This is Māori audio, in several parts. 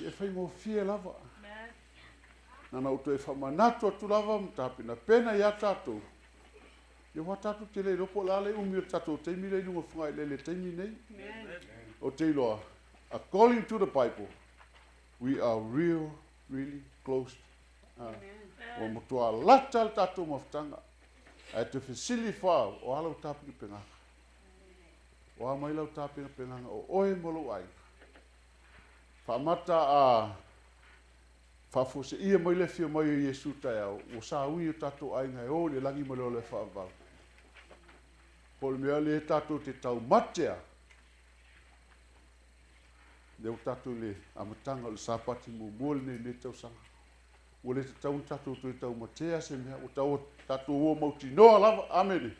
e whai ngō fie lava. Nana uto e whamanatu atu lava mtapina pena ia tātou. Ia wā tātou te lei ropo lale umi o tātou teimi rei nunga whangai lele teimi nei. O te iloa, according to the Bible, we are really close. O motua lata al tātou mawhtanga. Ai te whisili whā o halau tāpina penganga. O a mai lau tāpina penganga o oe molo ai. Whamata a whafose ia mai le fia mai o Yesu tai au. O sa ui o tātou ai ngai o le langi mai le whaavau. Pole mea le tātou te tau matea. Le o tātou le amatanga o le sapati mo mole ne tau sanga. O le te tau tātou tu tau matea se mea o tau tātou o mauti noa lava. Amen.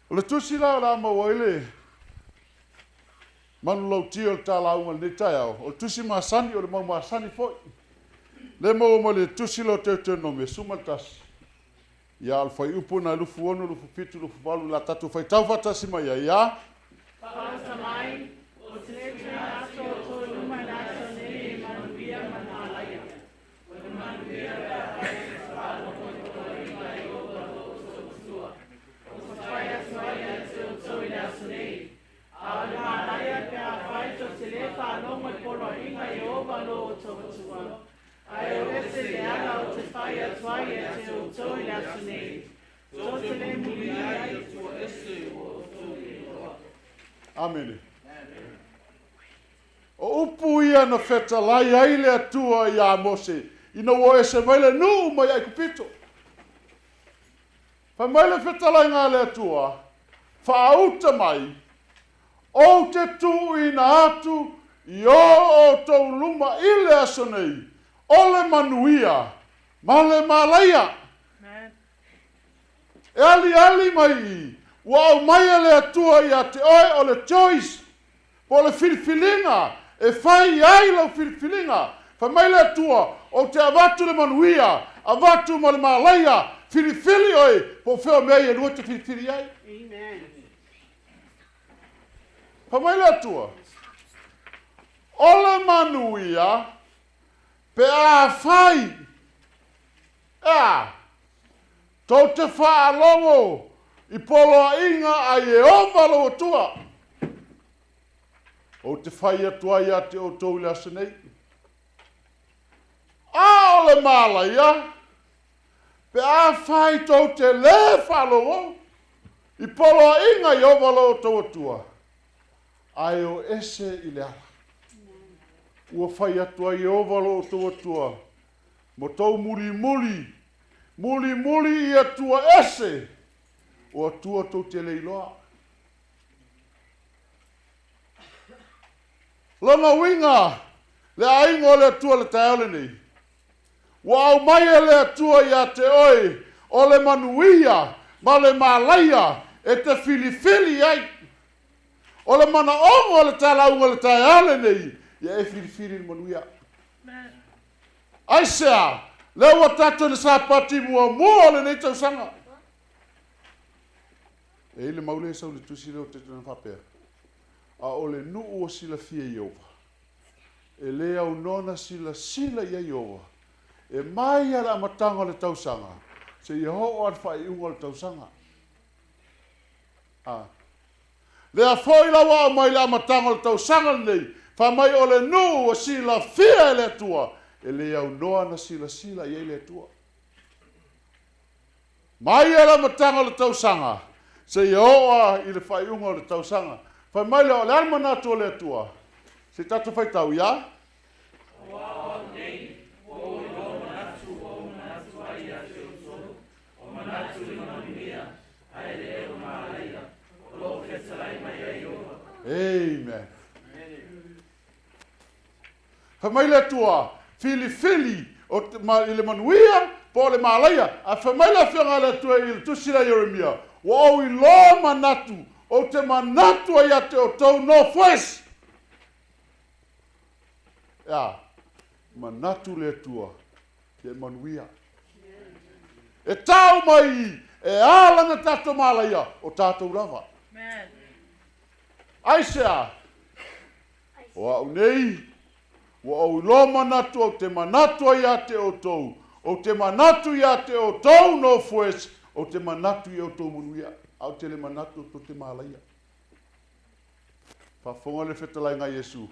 O le tusi la mau ele manu lau tio le tā launga le tai au. O le tusi maasani o le mau maasani foi. Le mau mo le tusi lau teu no me sumaltas. Ia al fai upo na lufu ono, lufu pitu, lufu balu la tatu fai tau fatasi mai ia. Pasa mai, o te le aso o tō luma naso nei manuia manalaya. O le manuia ka hae whalo o tō inga i o walo o tō kusua. O tō whaia tuaia te o tō i naso nei. A le malaya ka whai tō te le whalonga i polo inga i o walo o tō kusua. Ai o ese le ala o te whaia tuaia te o tō i naso nei. Tō te le mulia i tō ese o tō i roa. Amen. O upu ia na feta lai ai le atua i a Mose. Ina o ese maile nu mai ai kupito. Fa maile feta lai ngā le atua. Fa auta mai. O te tu ina atu i o tau luma i le aso nei. O le manuia. Ma le malaia. E ali mai i. Wa o mai le atua i a te oe o le choice. Po le filifilinga. E fai ai lau filifilinga. Fa mai le atua o te avatu le manuia. Avatu ma le malaia. Filifili oi. Po feo mea i lua te filifili ai. Amen. Fa mai le atua. O le manuia. Pe a fai. Tau te whaalongo. I polo inga a Jehova lo tua. O te whai atua ia te o tau le asenei. A o le malaia. Pe a whai tau te le whalongo. I polo inga Jehova lo tau tua. Ai o ese i le ala. Ua whai atua Jehova lo tau tua. Mo tau muli. Muli i atua ese. O atua tau te leiloa. Lana winga, le aingo le atua le taeole nei. Wa au mai le atua i a te oi, o le manuia, ma le malaia, e te filifili ai. O le mana ongo le talaunga le taeole nei, ia e filifili le manuia. Aisea, le ua tato le sapati mua le nei tau sanga. E ile maule sau le tusi leo te tuna whapea. A o le nuu o sila fia Jehova. E le au nona sila ia Jehova. E mai ala amatanga le tausanga. Se Jeho an whai unga le tausanga. Le a foi lawa o mai le amatanga le tausanga nei. Wha mai o le nuu o sila fia le tua. E le au nona sila ia le tua. Mai ala amatanga le tausanga. Se Jehoa i le whaiunga o le tausanga. Whai mai leo le arma nātua le atua. Se tatu whai tau, ia? Wa nei, o manatu ai a te o o manatu i manuia, ai le o maalaia, o lo whetalai mai ai oa. Amen. Whai mai le atua, fili, i le manuia, po le maalaia, a whai mai le whianga le atua i le tusira Jeremia. Wa o i lo manatu, o te manatu ai ate o tau Northwest. Manatu le tua, te manuia. E tau mai, e alanga tato malaia, o tato lava. Aisea, o au nei, Wa au lo manatu o te manatu ia te o tou. O te manatu ia te o tou no fues. O te manatu ia o tou munuia. Au te le manatu o te malaia. Whafonga le whetalai ngai Yesu.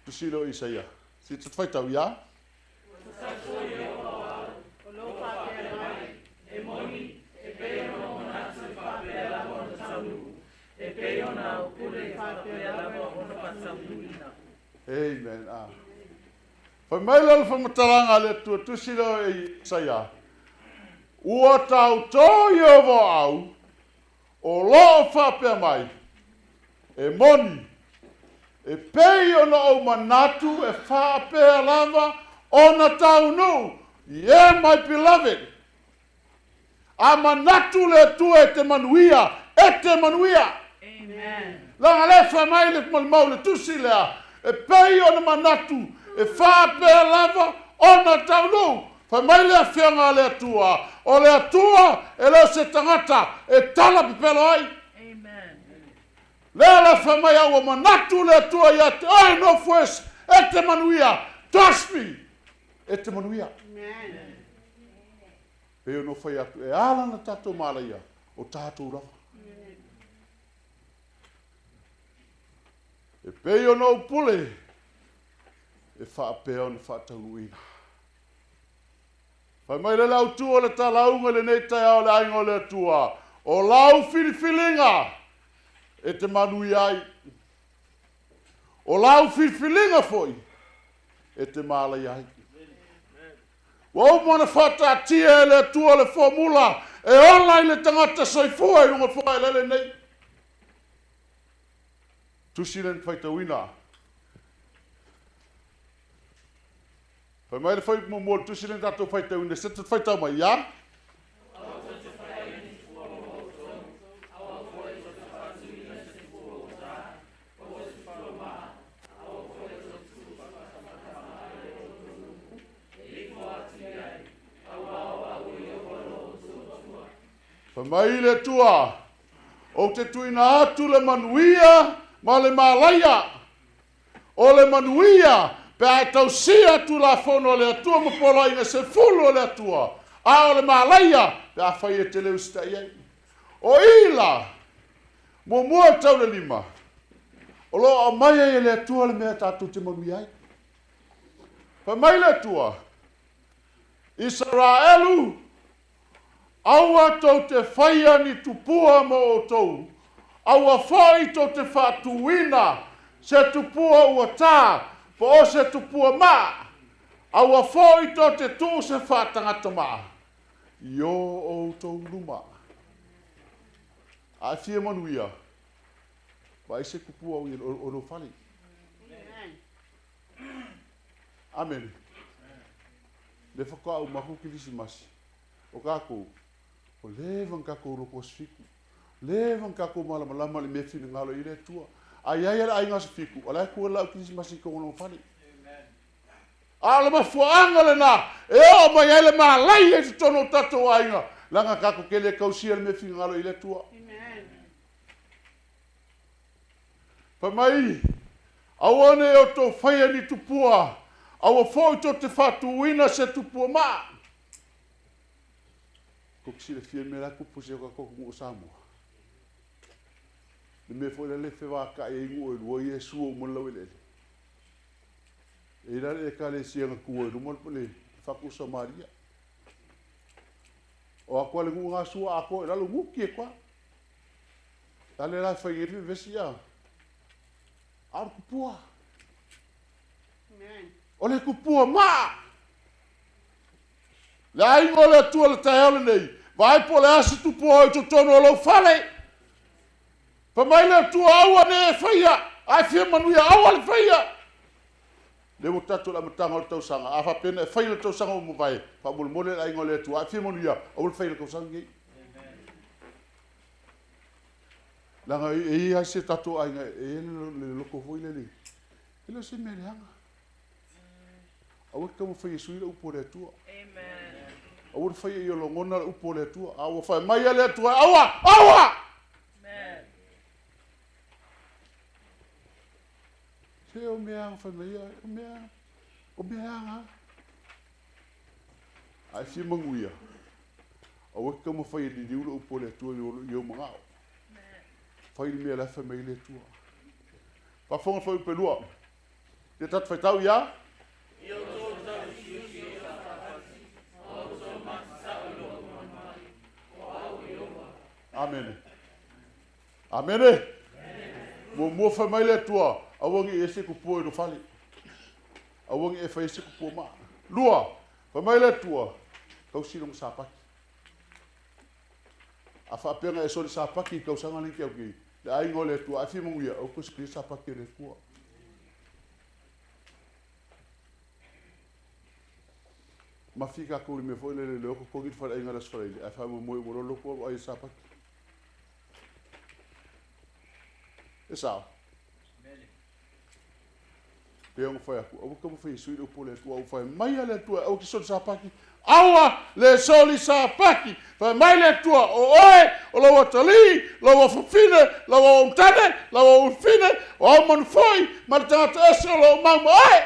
Tusilo Isaia. Si te whaitau ia? Amen. Whai mai lalo whamataranga le tua tusilo Isaia. Ua tau tō Ieova au, o loo whapea mai, e moni, e pei ona o manatu, e whapea lava, ona tau nu, yeah, my beloved. A manatu le tua e te manuia, Amen. Langa le whamai le mau le tusi lea, e pei ona manatu, e whapea lava, ona tau nu, whamai le whianga le tua, o le atua, e leo se tangata, e tala pepelo ai. Amen. Lea la whamai au o manatu le atua ia te, ai no fues, e te manuia, trust me, e te manuia. Amen. Peo no whai atu, e ala na tatou malaia, o tatou rawa. E peo no upule, e whaapea o na whaataunuina. Whai mai le lau tua le talaunga le nei tai au le aingo le tua. O lau filifilinga e te manui ai. O lau filifilinga foi e te malai ai. Wa umana whata tia e le tua le formula e online le tangata soifua e runga fua e lele nei. Tusilen whaitawina. Whai mai le whai mo tusilen tatou whaitawina. Se te whaitau mai, ia? Whai mai le tua. O te tuina atu le manuia ma le malaia. O le manuia pe a tau sia tu la fono le atua mo polo inga se fulu le atua. A o le malaia pe a whai e te leu stai ai. O ila mo mua tau le lima. O lo a mai e le atua le mea tatu te manuia ai. Whai mai le atua. Israelu aua tau te whaia ni tupua mo o tau. Aua whai tau te whatuina se tupua ua tā, po o se tupua mā. Aua whai tau te tū se whatangata mā. Io o tau luma. A fia manuia. Vai se kupua o no whali. Amen. Le whakau mahu ki visi masi. O kako. O levan kako roko sifiku. Levan kako malama le mefini ngalo i le tua. Ai ai ai ngasa fiku. Ala ku la kisi masi ko no fali. Ala ma fuanga le na. E o mai ele ma lai e tono tato ainga. Langa kako kele kausia le mefini ngalo i le tua. Amen. Pa mai. Awane o to faia ni tupua. Awa foi to te fatuina se tupua ma. Ko si le fie mera ku puse ko mo Samoa. Le me foi le fe va ka e ngo lo Yesu mo lo le. E la le ka le sia ku o mo le fa ku Samaria. O akwa le nga su a ko la lo muki kwa. Dale la fa yeri vesia. Ar ku pua. Amen. Ole ku pua ma. La ingo le tua le taele nei. Vai po le asi tu po i to tono lo fale. Pa mai le tua aua ne faia. Ai fia manuia aua le faia. Le mo tatu la matanga o tau sanga. A fa pena e faia le tau sanga o mo vai. Pa mo le la ingo le tua. Ai fia manuia aua le faia le tau sanga i. Langa e ai se tatu ainga e le loko foi le li. Ele se me leanga. Aua ka mo faia sui le upo le tua. Amen. Aua fai e lo ngona upo le tua. Aua fai mai le tua. Aua! Aua! Amen. Se o mea fa mea o mea ai fi manguia o ka mo fai di diu o pole tu yo mangao fai me la fa me le tu pa fonga foi pelua te tat fai tau ya amen amen mo fa mai le tua awangi ese ku po no fali awangi e fa ese ku po ma lua fa mai le tua kau sino sapaki a fa pena e so sapaki kau sanga ni ke oki le ai ngole tua a fi mo ia o ku skri sapaki le tua ma fika ko me foi le ko git fa ai ngala sfrai a fa mo mo lo ko ai sapaki esa peong fai aku au como fai sui do pole tu au fai mai ale tu au ki so sapaki awa le soli sapaki fai mai le tu o oe o lo tali lo fufine lo tane lo fine o mon foi marta eso lo mam oe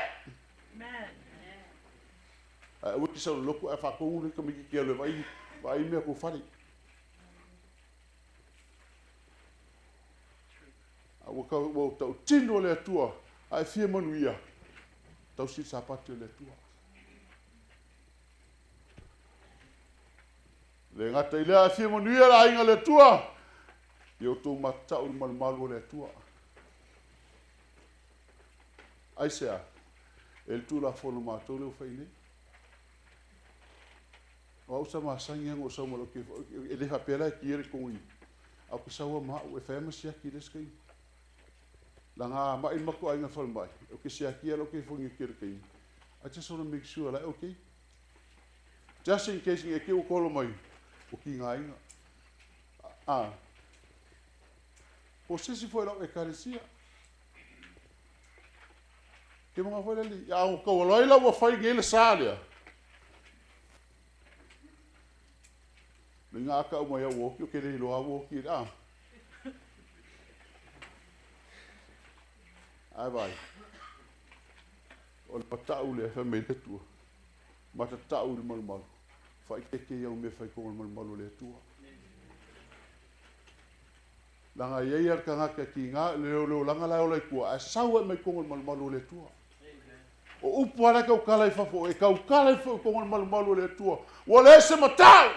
au ki so loku a fa ko uni ko mi ki le vai me ko fali au ka o tau tino le tua ai fia manuia tau si sapati le tua le ngata ile ai fia manuia la inga le tua yo tu mata ul malu le tua ai sea el tu la folo ma to le faine o sa ma sangi ngo sa mo lo ke ele fa pela ki ere ko i au ku sa wa ma o fa ma sia ki deskai langa ma in mako ai na fal mai o ke sia ki lo ke fongi kirkai I just want to make sure like okay just in case e ke o kolo mai o ki ngai o se si foi lo e carecia ke mo foi ali ya o ko lo ila o fai gele salia ninga ka o mai o ke le lo o ki ai vai o le patau le fa me le tua ma ta tau le mal fai ke ia me fai ko mal le tua langa ia ia ka nga ki nga le langa la o le ku a saua me ko mal le tua o upu ala ka kala fa fo e ka kala fo ko mal le tua o le se matau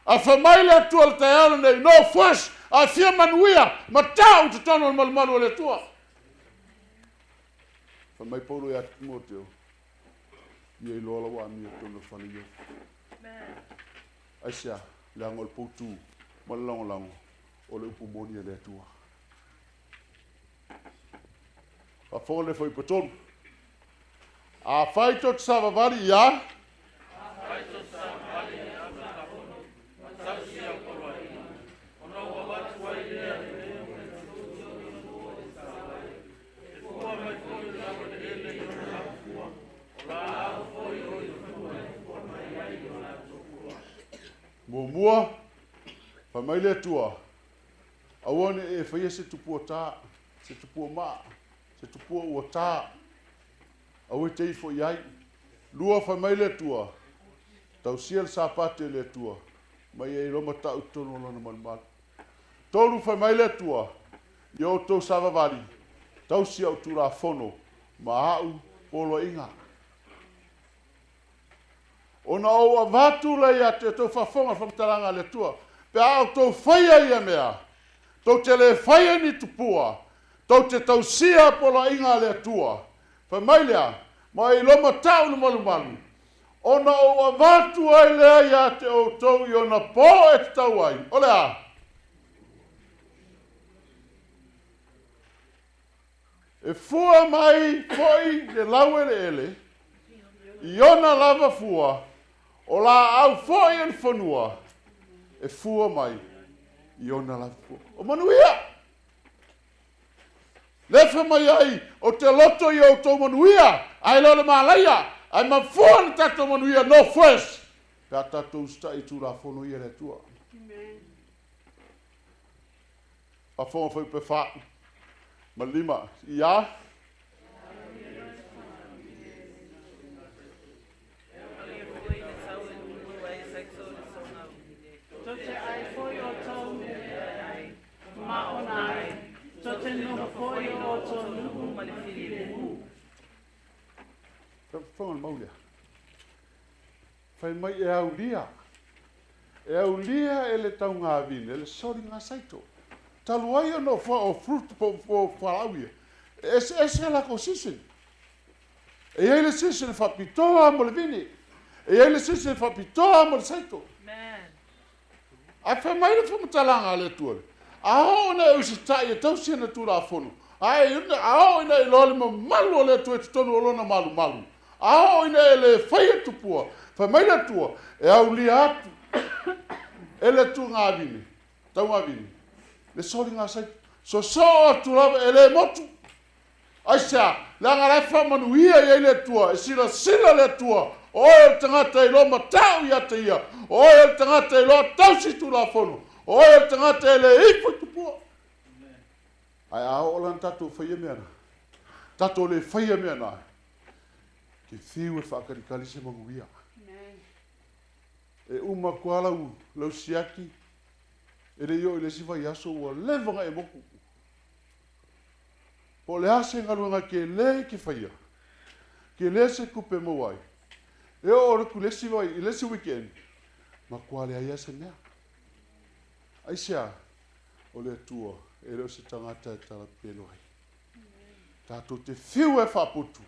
a fa mai le tua le tayalo nei no fush a fia manuia matau tu tono mal le tua fa mai polo ya Timoteo ye lola wa mi to no fa ni asia la ngol putu malong o le pu boni le tua a fole foi potom a fai tot sava vari ya mua fa mai le tua awone e fa yese tu pota se tu po ma se tu po o ta awe te fo yai lua fa mai le tua tau siel sapate le tua mai e roma ta utono lona malmal tolu fa mai le tua yo to sava vali tau sia utura fono ma au polo inga ona o avatu le ia te to fafonga famtalanga le tua pe au to faia ia mea to te le faia ni tupua to te tausia pola inga le tua fa mailea mai loma tau no malu ona o avatu ai le ia te o to yo na po e tau ai olea e fua mai foi de lauere ele iona lava fua o la au foi en fonua e fua mai iona lava fua o manuia lefa mai ai o te loto i o tō manuia ai lole malaia ai ma fua na tato manuia no first ka tato usta i tu la fono i le tua a fua foi pe fa Malima. Ia. Tote ai foi o tau maonai. Tote no foi o tau nuku malifili mu. Whangan maulia. Whai mai e au lia. E au lia e le tau ngā vine, e le sori ngā saito. Talu ai no o fruit po whalauia. E la ko sisin. E ele sisin whapitoa mo le vine. E ele sisin whapitoa mo le saito. Ai whai mai le whamatalanga le tuare. Aho na e usi tai e tau sena tūra whono. Aho ina e lole mo malu o le tu e tutonu o lona malu. Aho ina e le whai tupua. Whai mai le tua. E au lia atu. E le tu ngā vini. Tau ngā vini. Le sori ngā saito. So atu lava e le motu. Ai sea, langa lai whamanuia i le tua. E sila le tua. O e tangata i lo matau i ata ia. O e tangata i lo tausi tu la whono. O e tangata i le ipu tupua. Ai ao lan tatu whaia mea na. Tatu le whaia mea na. Ke whiu e whakarikali se manguia. E uma kuala lau siaki. E le io i le siwa i aso ua levanga e moku. Po le ase ngaruanga ke le ki whaia. Ke le se kupe mawai. E o reku le siwa i le si weekend. Ma kuale ai ase mea. Ai sea, o le tua, e reo se tangata e tala pelo ai. Tātou te whiu e whaputu.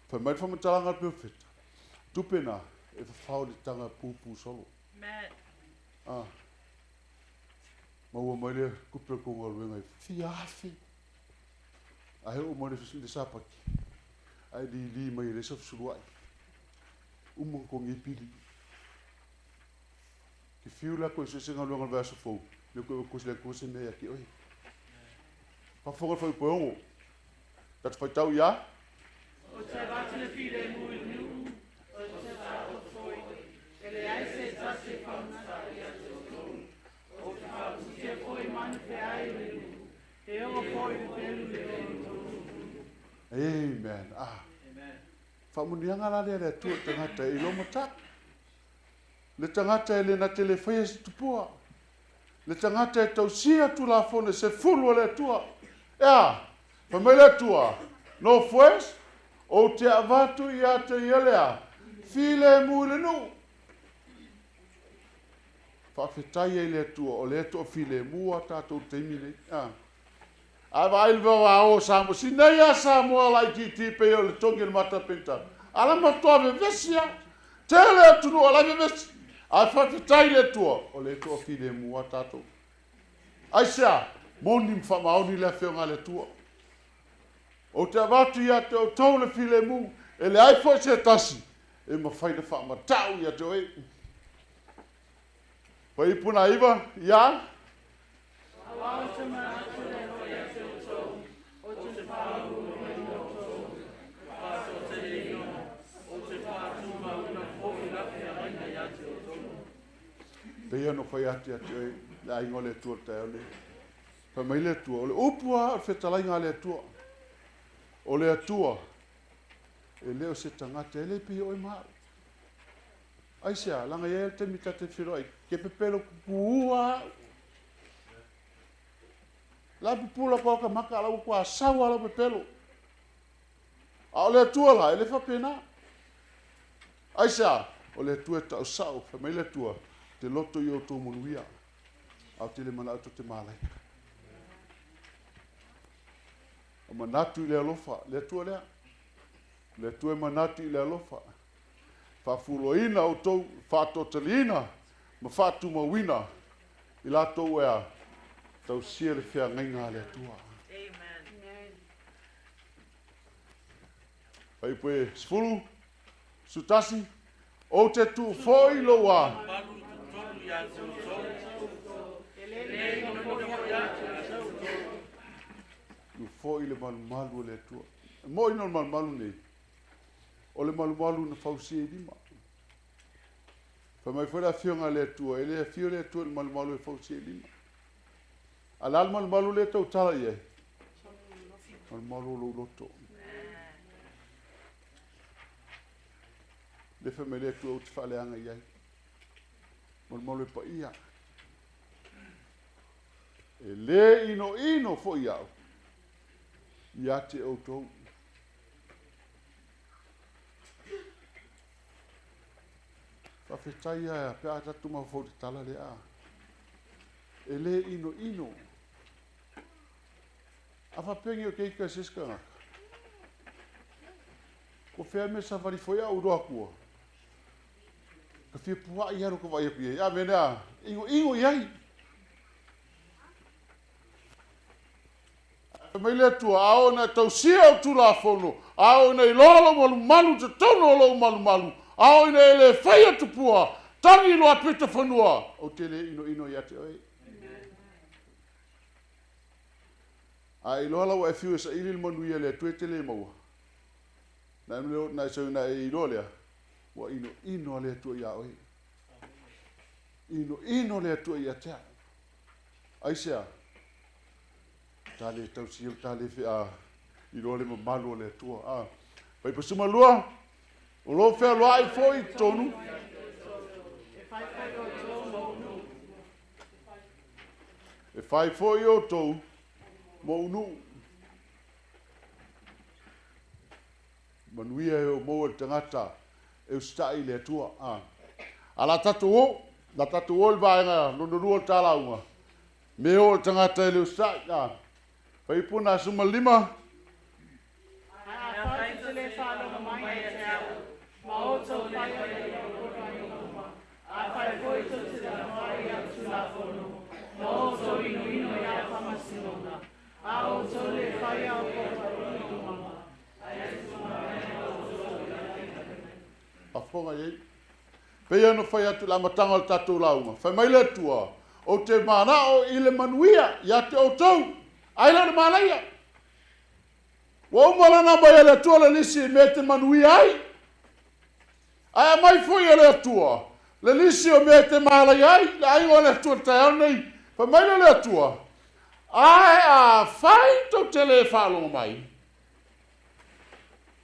Whai mai whamatalanga peo wheta. Tupena, e whawhau le tanga pūpū solo. Maua mai le kupe konga ruenga i whiawhi. Ahe o mai le sapaki. Ai li mai le safsuruai. Umang kong ipili. Ki whiu la koe se senga luanga le vasa fau. Le koe kusi le kusi mea ki oi. Whawhonga whau poongo. Tatu whai tau ia. O te watu le pile mui nu. O te watu foi. E le aise tase whaunata i atu tonu. O te watu te foi manu pe ai le nu. E o foi le pelu le tonu. Amen. Whamunianga la le tua tangata i loma tak. Le tangata e le na te le whaia si tupua. Le tangata e tausia tu la fone se fulu le tua. Ea, whamai le tua. No fues, o te avatu i a te ielea. File mu le nu. Whawhetai e le tua, o le tua file mu a tātou teimine. Awa ilwa o Samoa, sinai a Samoa lai ki tipe o le tongi le mata penta. Ala matoa me vesia. Tele atunu o lai me vesi. A whawhetai le tua, o le tua file mu a tātou. Aisea, moni mwhamaoni le whionga le tua. O te avatu ia te o tau le file mu, e le aifo se tasi, e mawhaina whamatau ia te oi. Paipuna iwa, ia? Awao te manatu le hoi a te o tau, o te whauru hoi o tau, whato te reo, o te whatu mauna hoi lafi a raina ia te o tau. Pea no whai ati a te oi, le aingo le tua te ole. Whamai le tua, o le upua o whetalainga le tua. O le atua, e leo se tangata, e le pi oi maru. Aisea, langa ia te mita te whiroi, ke pepelo kupuua. La pupula kwa ka maka ala kwa sawa ala pepelo. A o le atua la, e le whapena. Aisea, o le atua ta o sao, whamai le atua, te loto i o tō monuia. Au te le mana auto te malaika. O manatu i le alofa, le atua lea. Le atua manatu i le alofa. Whafuroina o tau, whatotalina, ma whatu mawina, i la tau ea, tau sia le whia ngainga le atua. Amen. Pai poe, sfulu, sutasi, o te tu foi loa. Nu foi le malu le atua. Mo ino malu nei. O le malu na fausi e lima. Whamai whera whionga le atua, e le whio le atua le malu e fausi e lima. Alal malu le tau tala i e. Malo lo loto. Le famele tu te fale anga iai. Malo pa ia. E le ino fo iau. Ia te autou. Whawhetai a pe a tatu ma fo te tala le a. E le ino. A whapengi o keika siska ngaka. Ko whea me sa whari whoia o roa kua. Ka whia puha i haro ka vai api e. A mena, ingo iai. Mai le tua, ao na tau sia o tula whono. Ao na i lolo malu te tono o lo malu. Ao na ele whaia tupua. Tangi Luapitofanua. O te le ino ia te oi. Ai lola wa fiu sa ilil manuia le tuete le maua. Na mlo na so na i lolia. Wa ino le tu ia oi. Ino le tu ia te. Ai sia. Tale tau si tale fi a i lole mo malu le tu a. Pai pasuma lua. O lo fe lo ai foi tonu. E fai foi o tou. Mo unu. Manuia e o mo e tangata e ustai le tua. Ala tatu o, la tatu o vaenga no tala unga. Me o tangata e le ustai. Pai puna suma lima. Pai tele falo no mai e te au. Ma o tau pai e o pai uma. A pai foi to te la mai a tu la fono. Ma o tau ino ia whamasinona. A o tole whai au kōparo i mama. A whonga iei. Pei anu whai atu la matanga o tatou launga. Whai mai le tua. O te mana o i le manuia. Ia te o tau. Aila na malaia. Wa umala na mai le tua le nisi me te manuia ai. Ai mai foi le tua. Le nisi o me te malaia ai. Le aingo le tua te au nei. Whai mai le tua. Ai a fai to te le whalo mai.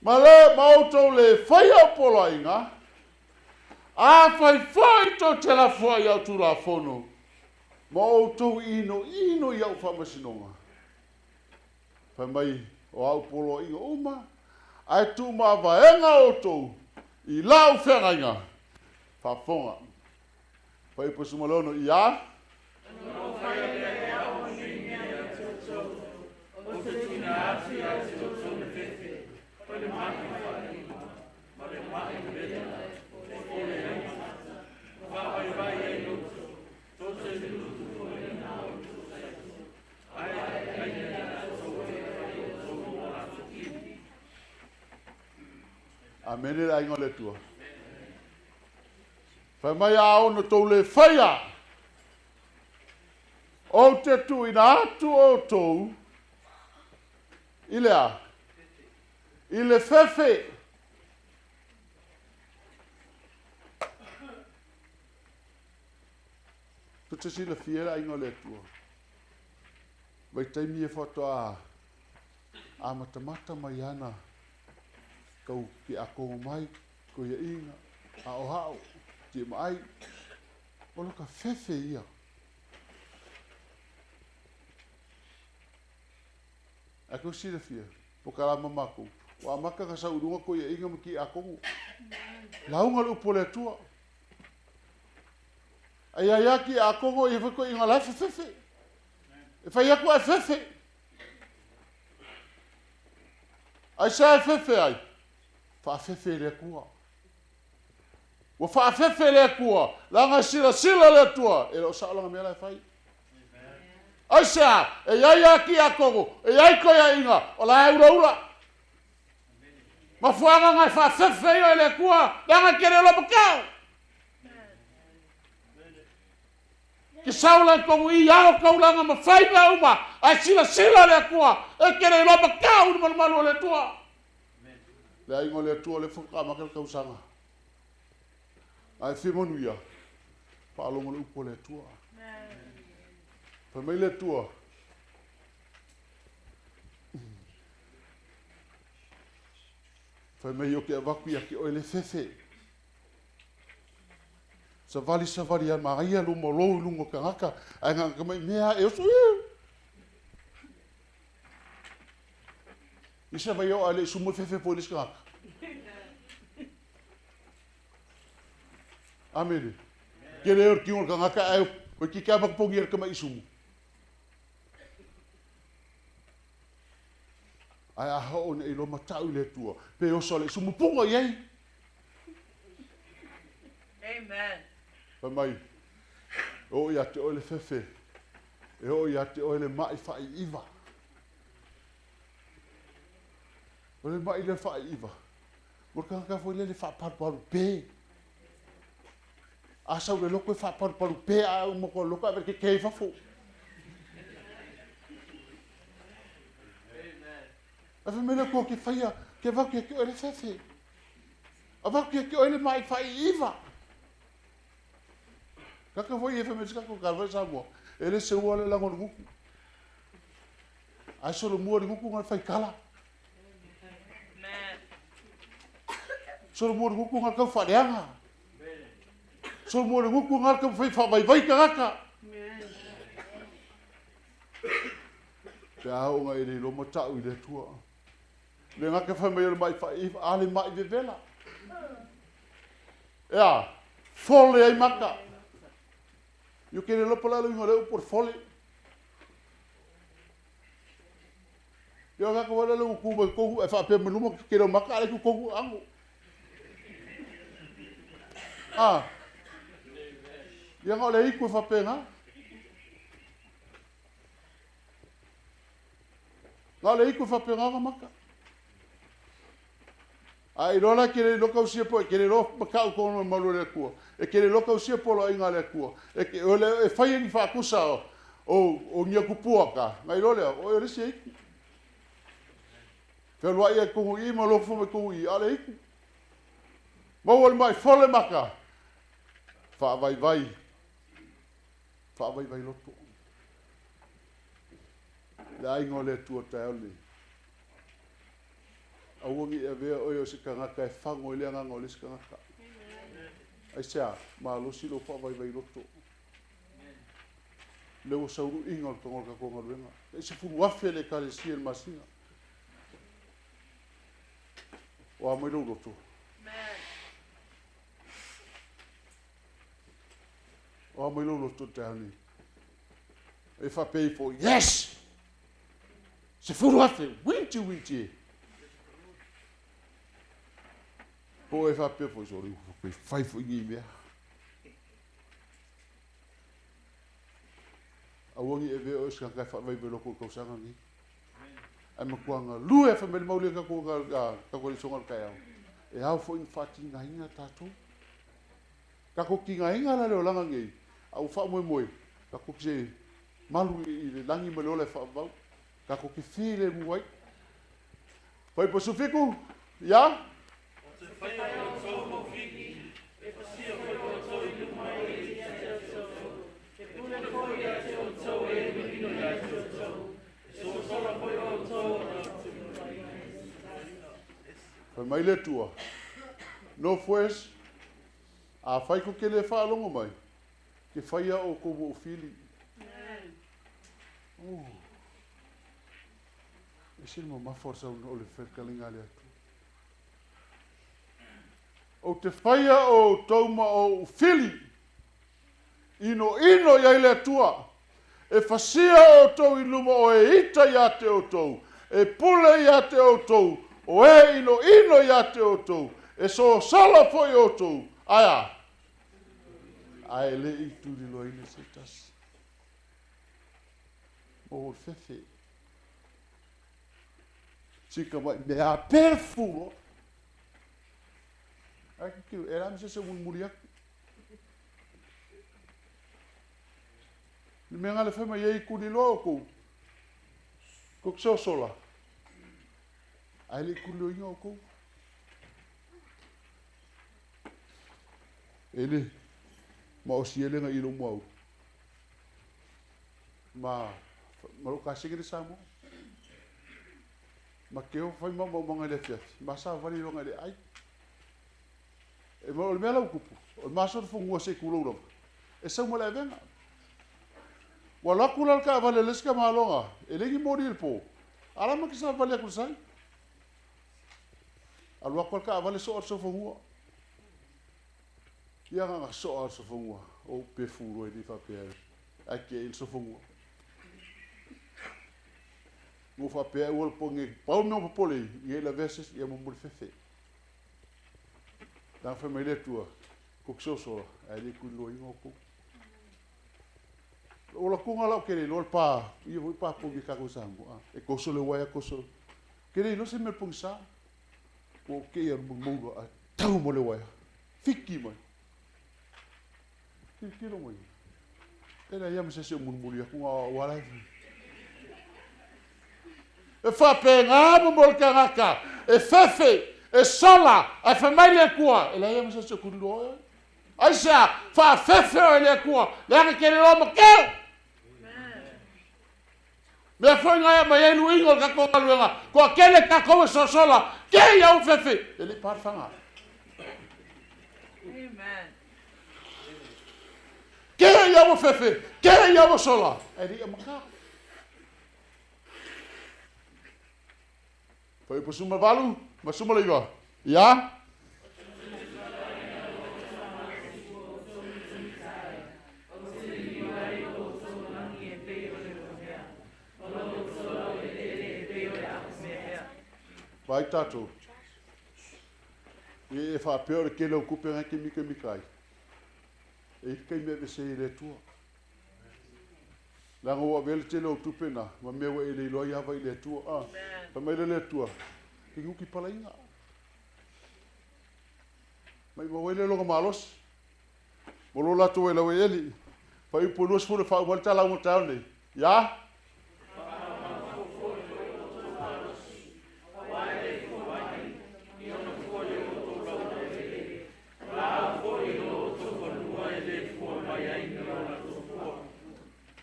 Ma le mautou le whai au polo inga. A fai to te la whai au tu la whono. Mautou ino iau whamasinonga. Whai mai o au polo inga uma. Ai tu ma vaenga o tou. I lau whengainga. Whawhonga. Whai pasumalono i a. Amene la ingo le tua. Whai mai a ono tau le whaia. O te tu ina atu o tau. Ilea. Ile fefe. Tuta si la fiera ingo le tua. Vai taimi e foto a matamata mai ana. Kau ki a kongo mai, ko ia inga, a o hao, ki mai, olo ka fefe ia. A kau sira fia, po ka rama mako, wa maka ka sa urunga ko ia inga ma ki a kongo. Launga le upo le tua. A ia ki a kongo i ko inga lai fefe. E fai aku a fefe. Ai sa fefe ai. Whaafefe le kua. Wa whaafefe le kua. Langa sila le tua. E lo saalanga mea lai whai. Aisa, e iai ki a kongo. E iai koia inga. O la ura. Ma fuanga ngai whaafefe i le kua. Langa kere lo pakau. Ki saula kongo i ao kaulanga ma whai na uma. Ai sila le kua. E kere lo pakau. Ni malu le tua. Le aingo le tua le whakama ke kausanga. Ai whimonuia. Whaalonga le upo le tua. Whai mai le tua. Fai mai o ke avaku ia ke o le fefe. Sa vali a maria lumo lou lungo kangaka. Ai ngā mai mea e osu iu. Isa vai o ale sumo fefe po nis kangaka. Amen. Kere or ki on kangaka ai o ki ka makpongi er kama isumu. Ai aha o ne ilo matau le tua. Pe o sole sumu punga iei. Amen. Pa mai. O ia te o le fefe. E o ia te o le mai fai iwa. O le mai le fai iwa. Mo kangaka foi le fai paru pe. Asa le loko fa paru pe a mo ko loko perché che fa fu. A famiglia ko che faia che va che o le fefe. A va che o le mai fai iwa. Kaka foi e famiglia ko ka va sa mo. Ele se o le lango nguku. Ai solo mo nguku ngal fai kala. Solo mo nguku ngal ka fa leanga. So mo le nguku ngal ka fai fa vai kangaka. Ka o ngai le lo matau i le tua. Le ngaka fa mai mai fa ale mai ve vela. Ya, fole ai maka. Yo kere lo pala lo ngore por fole. Yo ga ko lo ku ko fa pe mo mo kero maka ale ku ko angu. Ah. Yang oleh ikut fa pena. Ngale ikut fa pena ka maka. Ai rola kere loka usia po kere lo maka ko no malu le ku. E kere loka usia po lo inga le ku. E ke ole e fai ni fa kusa o nya ku puaka. Ngai role o le sei. Ke lo ia ku i mo lo fu me ku i ale ikut. Mo wal mai fole maka. Fa vai. Fa vai loto. La ingole tu taole. Awangi e ve o yo sikanga e fango ile nga ngole sikanga. Ai sia ma lo silo fa vai loto. Le o sauru ingol to ngol ka ngol venga. E se fu wafe le kale si el masinga. O mai loto. O mai loto taole. E fa pay for yes. Se fu wafe winti. Po e fa pay for sorry. Pe fai fo ngi mea. Awangi e ve o ska ka fa vai velo ko sanga ni. Ai ma kuanga lu e fa mel maule ka ko ka ko songa ka ya. E ha fo in fati nga hinga tatu. Ka ko kinga hinga la le langa ngi. Au fa mo. Ka ko se malu i le langi me le fa va. Ka ko ki file muai. Pai po sufiku? Ya? Pai mai le tua. No fues a fai ko ke le fa longo mai. Ke fai o ko o fili. Ese ma força o le fer kalinga le atu. O te faia o tauma o fili. Ino ia le atua. E fasia o tau i luma o e ita ia te o tau. E pule ia te o tau. O e ino ia te o tau. E so sala foi o tau. Aia. Ai le i tu di lo ine se tas. O fefe. Sika mai mea perfumo. Ai que era me se un muria. Ni me ngale fema ye ku ni loko. Ko so sola. Ai le ku lo yoko. Ele ma o si ele nga ilo mo. Ma lo ka sigiri samo. Ma ke o fai mama manga le fiati. Ma sa vali longa le ai. E mo le mela ukupu. O maso fo ngua se kulo. E sa mo le venga. Wala kula ka vale leska malonga. E lengi mori il po. Ala ma kisa vale ku sai. Alwa ko ka vale so fo ngua. Ia nga so fo ngua. O pe furo e di fa pe. Ai ke il so fo ngua. Mo fa pe o ponge pau no popole e la verses e mo mo fefe dan fa me le tua ko so ali ku lo ingo ko o la kunga la ke le pa i vo pa po ki ka ko sango e ko so le wa ko so ke le no se me punsa o ke e mo mo a tau mo le wa fiki mo ki lo mo e la ya me se mo mo ya ku wa la e fa pe nga mo mo ka ngaka e fefe e sola a fa mai le kua e la ia mo se ku lo ai sa fa fefe e le kua le ke le mo ke me foi nga ma ye lu ingo ka ko luenga ko ke le ka ko so sola ke ia o fefe e le pa fanga amen ke ia o fefe ke ia o sola e di mo ka Foi por suma valu, mas suma leiva. Ya? Vai tato. E fa pior que lo coupe un chimique mikai. E kai me se le tua. La ngo vel te lo tupena, ma me wa ile lo ya va ile tua. Pa mai le tua. Ki uki pala inga. Mai wa wele lo malos. Mo lo la tu ele wele. Pa i polos fu fa volta la monta ne. Ya?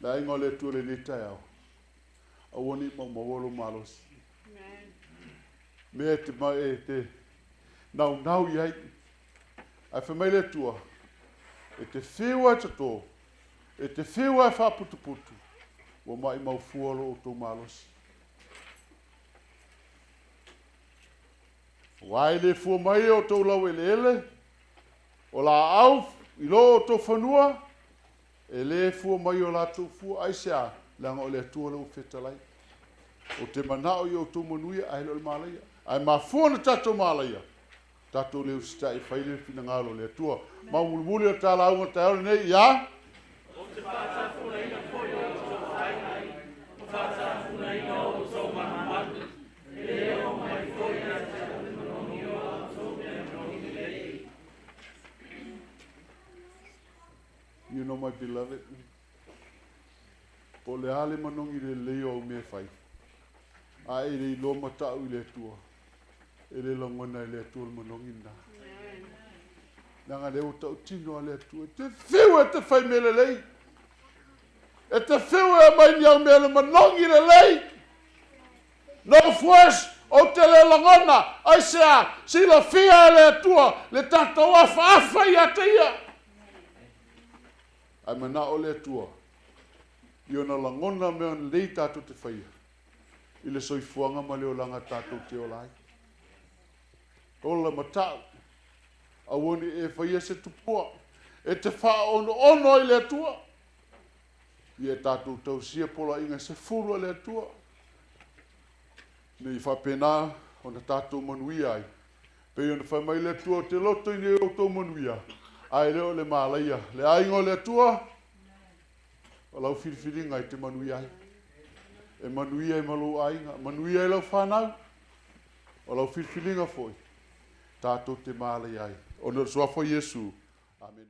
La ingo le tu le lita ya. Awoni mo wolo malos. Me te mai te nau iai a família tua e te whiwa te tō e te whiwa fa putu o mai mau fualo o tō malos wai le fua mai o tō lau ele o la au i lo o tō whanua e le fua mai o la tō fua aisea langa o le tua lau whetalai o te manao i o tō manuia ai lo malaia ai mafona tato malaia tato le usta e faile fina ngalo le tua ma mulmuli o tala unga taole nei ya o te pata funa ina foi o so ai o pata funa ina o so mamma e o mai foi na tato manoni o so me manoni le you know my beloved po le ale manongi le leo me fai ai le lo mata u le tua ele longona le tua manongina nanga le uta utino le tua te fiwa te fai mele lei e te fiwa mai nyau mele manongi le lei no fues o te le longona ai sea si la fia le tua le tato afa ia te ia ai mana o le tua io na longona me on lei tato te fai i le soifuanga ma le olanga tato te olai ola matau awoni e faia se tupua e te wha ono i le tua i e tātou tau sia pola inga se furu le tua nei whapena o na tātou manuia ai pe ona whai mai le tua te loto i ne o tau manuia ai leo le malaia le aingo le tua o lau whiriwhiringa i te manuia ai e manuia i malu ainga manuia i lau whanau o lau whiriwhiringa foi tātou te mālai ai. O nō suafo Iesu. Amen.